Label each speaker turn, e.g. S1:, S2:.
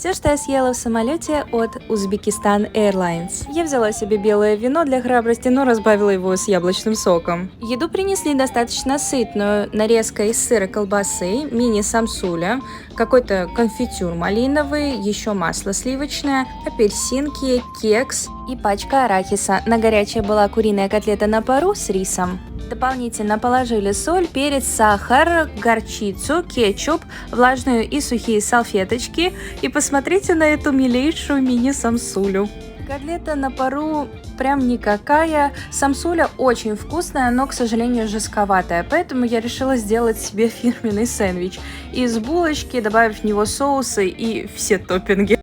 S1: Все, что я съела в самолете от Узбекистан Airlines. Я взяла себе белое вино для храбрости, но разбавила его с яблочным соком. Еду принесли достаточно сытную, нарезка из сыра, колбасы, мини-самсуля, какой-то конфитюр малиновый, еще масло сливочное, апельсинки, кекс и пачка арахиса. На горячее была куриная котлета на пару с рисом. Дополнительно положили соль, перец, сахар, горчицу, кетчуп, влажную и сухие салфеточки. И посмотрите на эту милейшую мини-самсулю. Котлета на пару прям никакая. Самсуля очень вкусная, но, к сожалению, жестковатая. Поэтому я решила сделать себе фирменный сэндвич из булочки, добавив в него соусы и все топпинги.